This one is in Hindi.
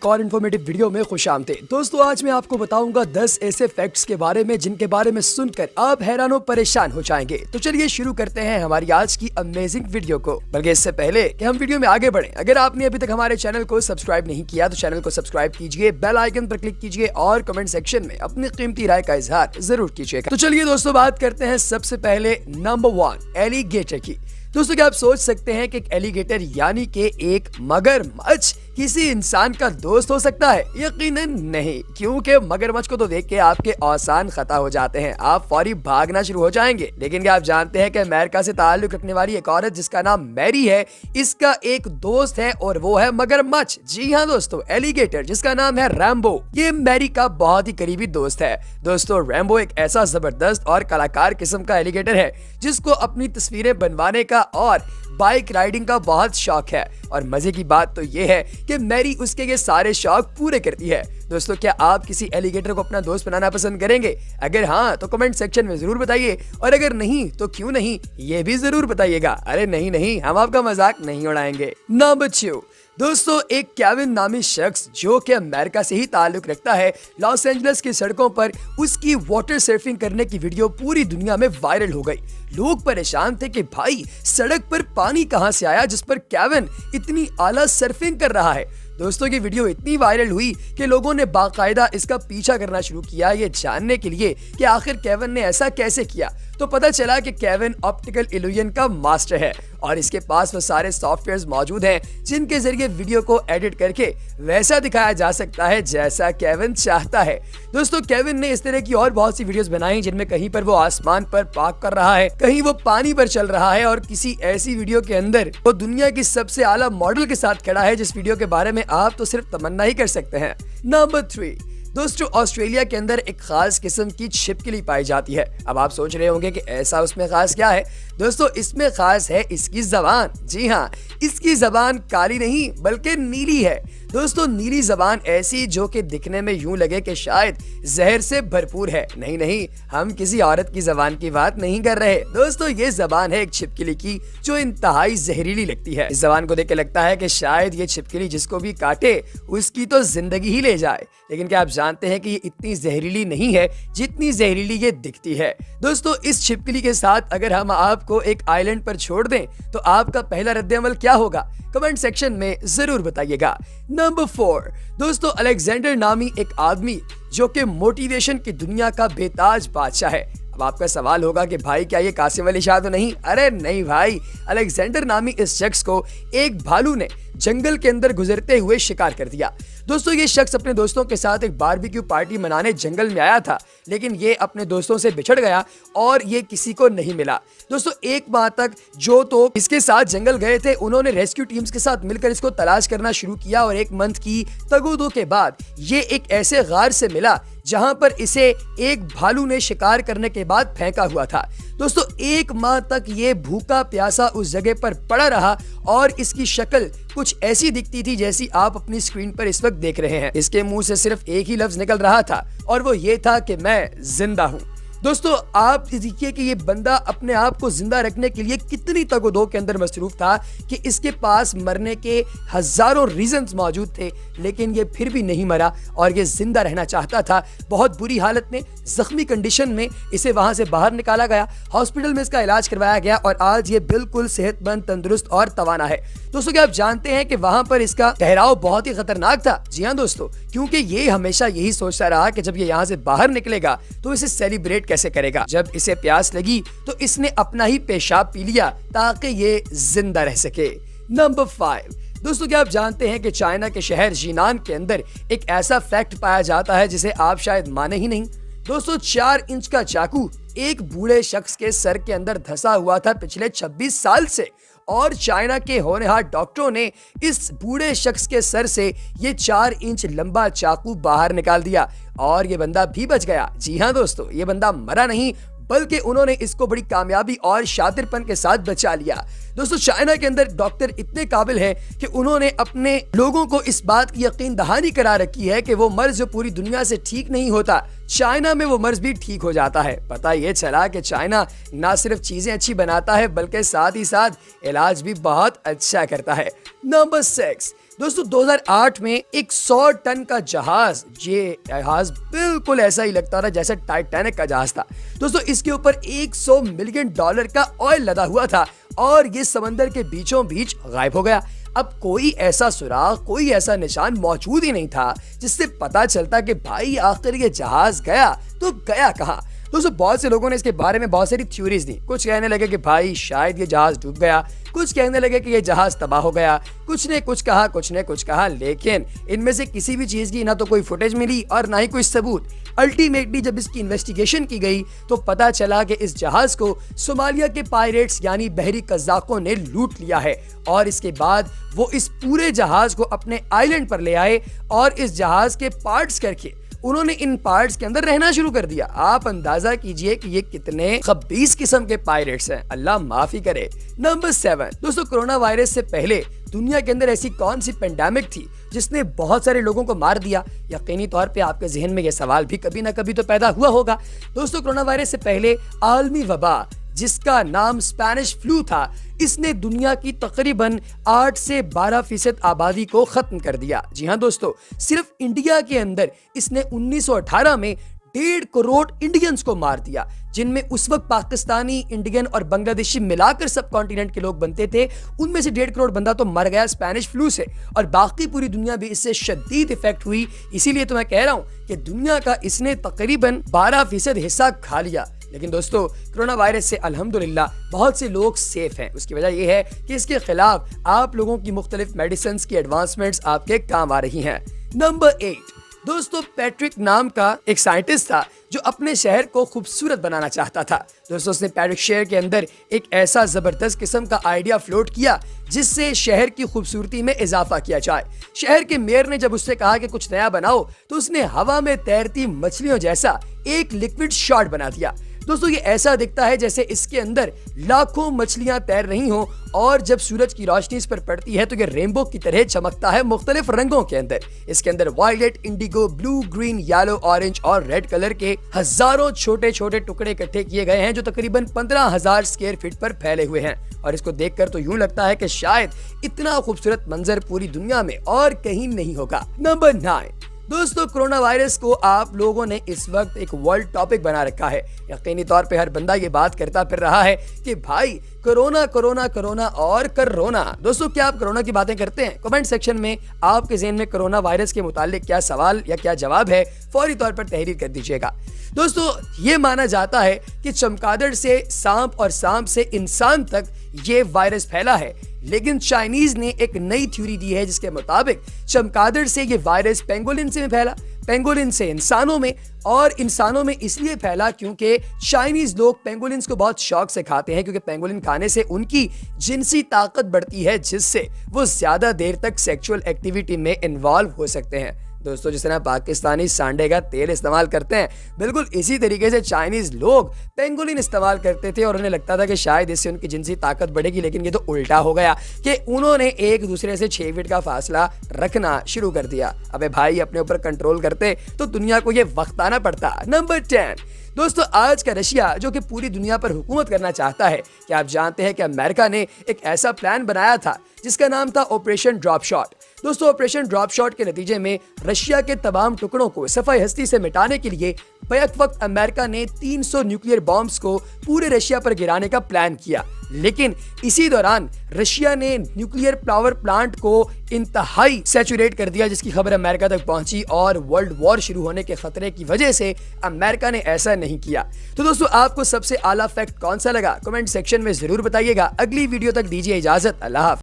एक और इन्फॉर्मेटिव वीडियो में खुशामदीद। दोस्तों आज मैं आपको बताऊंगा 10 ऐसे फैक्ट्स के बारे में जिनके बारे में सुनकर आप हैरान और परेशान हो जाएंगे। तो चलिए शुरू करते हैं हमारी आज की अमेजिंग वीडियो को। बल्कि इससे पहले कि हम वीडियो में आगे बढ़े, अगर आपने अभी तक हमारे चैनल को सब्सक्राइब नहीं किया तो चैनल को सब्सक्राइब कीजिए, बेल आइकन पर क्लिक कीजिए और कमेंट सेक्शन में अपनी कीमती राय का इजहार जरूर कीजिएगा। तो चलिए दोस्तों बात करते हैं सबसे पहले नंबर 1 एलिगेटर की। दोस्तों क्या आप सोच सकते हैं कि एक एलिगेटर यानी कि एक मगरमच्छ किसी इंसान का दोस्त हो सकता है? यकीनन नहीं, क्योंकि मगरमच्छ को तो देख के आपके औसान खता हो जाते हैं, आप फौरी भागना शुरू हो जाएंगे। लेकिन क्या आप जानते हैं कि अमेरिका से ताल्लुक रखने वाली एक औरत जिसका नाम मैरी है, इसका एक दोस्त है और वो है मगरमच्छ। जी हाँ दोस्तों, एलिगेटर जिसका नाम है रैम्बो। ये मैरी का बहुत ही करीबी दोस्त है। दोस्तों रैम्बो एक ऐसा जबरदस्त और कलाकार किस्म का एलिगेटर है जिसको अपनी तस्वीरें बनवाने का और बाइक राइडिंग का बहुत शौक है। और मजे की बात तो ये है कि मैरी उसके ये सारे शौक पूरे करती है। दोस्तों क्या आप किसी एलिगेटर को अपना दोस्त बनाना पसंद करेंगे? अगर हाँ तो कमेंट सेक्शन में जरूर बताइए, और अगर नहीं तो क्यों नहीं ये भी जरूर बताइएगा। अरे नहीं, हम आपका मजाक नहीं उड़ाएंगे। नंबर 2 दोस्तों, एक केविन नामी शख्स जो कि अमेरिका से ही ताल्लुक रखता है, लॉस एंजलिस की सड़कों पर उसकी वाटर सर्फिंग करने की वीडियो पूरी दुनिया में वायरल हो गई। लोग परेशान थे कि भाई सड़क पर पानी कहां से आया जिस पर केविन इतनी आला सर्फिंग कर रहा है। दोस्तों की वीडियो इतनी वायरल हुई कि लोगों ने बाकायदा इसका पीछा करना शुरू किया ये जानने के लिए कि आखिर केविन ने ऐसा कैसे किया। तो पता चला कि केविन ऑप्टिकल इल्यूजन का मास्टर है और इसके पास वो सारे सॉफ्टवेयर्स मौजूद हैं जिनके जरिए वीडियो को एडिट करके वैसा दिखाया जा सकता है जैसा केविन चाहता है। दोस्तों केविन ने इस तरह की और बहुत सी वीडियोस बनाई जिनमें कहीं पर वो आसमान पर पार्क कर रहा है, कहीं वो पानी पर चल रहा है और किसी ऐसी वीडियो के अंदर वो दुनिया की सबसे आला मॉडल के साथ खड़ा है जिस वीडियो के बारे में आप तो सिर्फ तमन्ना ही कर सकते हैं। नंबर 3 दोस्तों, ऑस्ट्रेलिया के अंदर एक खास किस्म की छिपकली पाई जाती है। अब आप सोच रहे होंगे कि ऐसा उसमें खास क्या है? दोस्तों इसमें खास है इसकी जबान। जी हाँ, इसकी जबान काली नहीं बल्कि नीली है। दोस्तों नीली जबान ऐसी जो कि दिखने में यूं लगे कि शायद जहर से भरपूर है। नहीं, हम किसी औरत की जबान की बात नहीं कर रहे। दोस्तों ये जबान है एक छिपकली की जो इंतहाई जहरीली लगती है। इस जबान को देख के लगता है कि शायद ये छिपकली जिसको भी काटे उसकी तो जिंदगी ही ले जाए। लेकिन क्या आप जानते हैं कि ये इतनी जहरीली नहीं है जितनी जहरीली ये दिखती है। दोस्तों इस छिपकली के साथ अगर हम आपको एक आइलैंड पर छोड़ दें तो आपका पहला रद्द-ए-अमल क्या होगा? कमेंट सेक्शन में जरूर बताइएगा। नंबर 4 दोस्तों, अलेक्जेंडर नामी एक आदमी जो कि मोटिवेशन की दुनिया का बेताज बादशाह है। अब आपका सवाल होगा कि भाई क्या ये कासिम अली शाह तो नहीं? अरे नहीं भाई, अलेक्जेंडर नामी इस शख्स को एक भालू ने जंगल के अंदर गुजरते हुए शिकार कर दिया। दोस्तों ये शख्स अपने दोस्तों के साथ एक बारबेक्यू पार्टी मनाने जंगल में आया था, लेकिन ये अपने दोस्तों से बिछड़ गया और ये किसी को नहीं मिला। दोस्तों एक माह तक जो तो इसके साथ जंगल गए थे उन्होंने रेस्क्यू टीम्स के साथ मिलकर इसको तलाश करना शुरू किया और एक मंथ की तगोदो के बाद ये एक ऐसे गार से मिला जहां पर इसे एक भालू ने शिकार करने के बाद फेंका हुआ था। दोस्तों एक माह तक ये भूखा प्यासा उस जगह पर पड़ा रहा और इसकी शक्ल कुछ ऐसी दिखती थी जैसी आप अपनी स्क्रीन पर इस वक्त देख रहे हैं। इसके मुंह से सिर्फ एक ही लफ्ज निकल रहा था और वो ये था कि मैं जिंदा हूँ। दोस्तों आप देखिए कि ये बंदा अपने आप को जिंदा रखने के लिए कितनी तगोदो के अंदर मसरूफ था कि इसके पास मरने के हजारों रीजंस मौजूद थे, लेकिन ये फिर भी नहीं मरा और ये जिंदा रहना चाहता था। बहुत बुरी हालत में, जख्मी कंडीशन में इसे वहां से बाहर निकाला गया, हॉस्पिटल में इसका इलाज करवाया गया और आज ये बिल्कुल सेहतमंद, तंदुरुस्त और तवाना है। दोस्तों क्या आप जानते हैं कि वहां पर इसका ठहराव बहुत ही खतरनाक था? जी हाँ दोस्तों, क्योंकि ये हमेशा यही सोचता रहा कि जब ये यहाँ से बाहर निकलेगा तो इसे सेलिब्रेट कैसे करेगा। जब इसे प्यास लगी तो इसने अपना ही पेशाब पी लिया ताकि ये जिंदा रह सके। नंबर 5 दोस्तों क्या आप जानते हैं कि चाइना के शहर जीनान के अंदर एक ऐसा फैक्ट पाया जाता है जिसे आप शायद माने ही नहीं। दोस्तों 4 इंच का चाकू एक बूढ़े शख्स के सर के अंदर धंसा हुआ था पिछले 26 साल से और चाइना के होनहार डॉक्टरों ने इस बूढ़े शख्स के सर से ये 4 इंच लंबा चाकू बाहर निकाल दिया और ये बंदा भी बच गया। जी हाँ दोस्तों, ये बंदा मरा नहीं बल्कि उन्होंने इसको बड़ी कामयाबी और शातिरपन के साथ बचा लिया। दोस्तों चाइना के अंदर डॉक्टर इतने काबिल हैं कि उन्होंने अपने लोगों को इस बात की यकीन दहानी करा रखी है कि वो मर्ज जो पूरी दुनिया से ठीक नहीं होता, चाइना में वो मर्ज भी ठीक हो जाता है। पता ये चला कि चाइना ना सिर्फ चीजें अच्छी बनाता है बल्कि साथ ही साथ इलाज भी बहुत अच्छा करता है। नंबर 6 दोस्तों 2008 में एक 100 टन का जहाज, ये जहाज बिल्कुल ऐसा ही लगता था जैसे टाइटैनिक का जहाज था। दोस्तों इसके ऊपर $100 मिलियन का ऑयल लदा हुआ था और ये समंदर के बीचों बीच गायब हो गया। अब कोई ऐसा सुराग, कोई ऐसा निशान मौजूद ही नहीं था जिससे पता चलता कि भाई आखिर ये जहाज गया तो गया कहाँ। दोस्तों बहुत से लोगों ने इसके बारे में बहुत सारी थ्योरीज दी। कुछ कहने लगे कि भाई शायद ये जहाज डूब गया, कुछ कहने लगे कि ये जहाज तबाह हो गया, कुछ ने कुछ कहा, कुछ ने कुछ कहा, लेकिन इनमें से किसी भी चीज की ना तो कोई फुटेज मिली और ना ही कोई सबूत। अल्टीमेटली जब इसकी इन्वेस्टिगेशन की गई तो पता चला कि इस जहाज को सोमालिया के पायरेट्स यानी बहरी कज़ाकों ने लूट लिया है और इसके बाद वो इस पूरे जहाज को अपने आइलैंड पर ले आए और इस जहाज के पार्ट्स करके उन्होंने इन पार्ट्स के अंदर रहना शुरू कर दिया। आप अंदाजा कीजिए कि ये कितने खबीस किस्म के पायरेट्स हैं, अल्लाह माफी करे। नंबर 7 दोस्तों, कोरोना वायरस से पहले दुनिया के अंदर ऐसी कौन सी पेंडेमिक थी जिसने बहुत सारे लोगों को मार दिया? यकीनी तौर पे आपके जहन में यह सवाल भी कभी ना कभी तो पैदा हुआ होगा। दोस्तों कोरोना वायरस से पहले आलमी वबा जिसका नाम स्पेनिश फ्लू था, इसने दुनिया की तकरीबन 8 से 12% आबादी को खत्म कर दिया। जी हाँ दोस्तों, सिर्फ इंडिया के अंदर इसने 1918 में 1.5 करोड़ इंडियंस को मार दिया, जिनमें उस वक्त पाकिस्तानी, इंडियन और बांग्लादेशी मिलाकर सब कॉन्टिनेंट के लोग बनते थे। उनमें से 1.5 करोड़ बंदा तो मर गया स्पेनिश फ्लू से और बाकी पूरी दुनिया भी इससे शदीद इफेक्ट हुई। इसीलिए तो मैं कह रहा हूँ कि दुनिया का इसने तकरीबन 12% हिस्सा खा लिया। लेकिन दोस्तों कोरोना वायरस से अल्हम्दुलिल्लाह बहुत से लोग सेफ हैं। उसकी वजह यह है कि इसके खिलाफ आप लोगों की मुख्तलिफ मेडिसिन की एडवांसमेंट्स आपके काम आ रही हैं। नंबर 8 दोस्तों, पैट्रिक नाम का एक साइंटिस्ट था जो अपने शहर को खूबसूरत बनाना चाहता था। दोस्तों उसने पैरिस शहर के अंदर एक ऐसा जबरदस्त किस्म का आइडिया फ्लोट किया जिससे शहर की खूबसूरती में इजाफा किया जाए। शहर के मेयर ने जब उससे कहा कि कुछ नया बनाओ तो उसने हवा में तैरती मछलियों जैसा एक लिक्विड शॉट बना दिया। दोस्तों ये ऐसा दिखता है जैसे इसके अंदर लाखों मछलियां तैर रही हों और जब सूरज की रोशनी इस पर पड़ती है तो ये रेनबो की तरह चमकता है मुख्तलिफ रंगों के अंदर। इसके अंदर violet, indigo, blue, green, yellow, orange और रेड कलर के हजारों छोटे छोटे टुकड़े इकट्ठे किए गए हैं जो तकरीबन 15,000 स्क्वायर फीट पर फैले हुए हैं और इसको देखकर तो यूं लगता है कि शायद इतना खूबसूरत मंजर पूरी दुनिया में और कहीं नहीं होगा। नंबर 9 दोस्तों, कोरोना वायरस को आप लोगों ने इस वक्त एक वर्ल्ड टॉपिक बना रखा है। यकीनी तौर पे हर बंदा ये बात करता फिर रहा है कि भाई कोरोना कोरोना कोरोना और करोना। दोस्तों क्या आप कोरोना की बातें करते हैं? कमेंट सेक्शन में आपके ज़हन में कोरोना वायरस के मुतालिक क्या सवाल या क्या जवाब है फौरी तौर पर तहरीर कर दीजिएगा। दोस्तों ये माना जाता है कि चमगादड़ से सांप और सांप से इंसान तक ये वायरस फैला है, लेकिन चाइनीज ने एक नई थ्योरी दी है जिसके मुताबिक चमगादड़ से ये वायरस पेंगोलिन से फैला, पेंगोलिन से इंसानों में और इंसानों में इसलिए फैला क्योंकि चाइनीज लोग पेंगोलिन्स को बहुत शौक से खाते हैं क्योंकि पेंगोलिन खाने से उनकी जिनसी ताकत बढ़ती है जिससे वो ज्यादा देर तक सेक्सुअल एक्टिविटी में इन्वॉल्व हो सकते हैं। दोस्तों जिस तरह पाकिस्तानी सांडे का तेल इस्तेमाल करते हैं, बिल्कुल इसी तरीके से चाइनीज लोग पेंगोलिन इस्तेमाल करते थे और उन्हें लगता था कि शायद इससे उनकी जिनसी ताकत बढ़ेगी, लेकिन ये तो उल्टा हो गया कि उन्होंने एक दूसरे से 6 फीट का फासला रखना शुरू कर दिया। अबे भाई अपने ऊपर कंट्रोल करते तो दुनिया को ये वक्त आना पड़ता। नंबर 10 दोस्तों, आज का रशिया जो कि पूरी दुनिया पर हुकूमत करना चाहता है, क्या आप जानते हैं कि अमेरिका ने एक ऐसा प्लान बनाया था जिसका नाम था ऑपरेशन ड्रॉप शॉट। दोस्तों ऑपरेशन ड्रॉप शॉट के नतीजे में रशिया के तमाम टुकड़ों को सफाई हस्ती से मिटाने के लिए बैक वक्त अमेरिका ने 300 न्यूक्लियर बॉम्ब्स को पूरे रशिया पर गिराने का प्लान किया, लेकिन इसी दौरान रशिया ने न्यूक्लियर पावर प्लांट को इंतहाई सैचुरेट कर दिया जिसकी खबर अमेरिका तक पहुंची और वर्ल्ड वॉर शुरू होने के खतरे की वजह से अमेरिका ने ऐसा नहीं किया। तो दोस्तों आपको सबसे आला फैक्ट कौन सा लगा कमेंट सेक्शन में जरूर बताइएगा। अगली वीडियो तक दीजिए इजाजत। अल्लाह हाफ़िज़।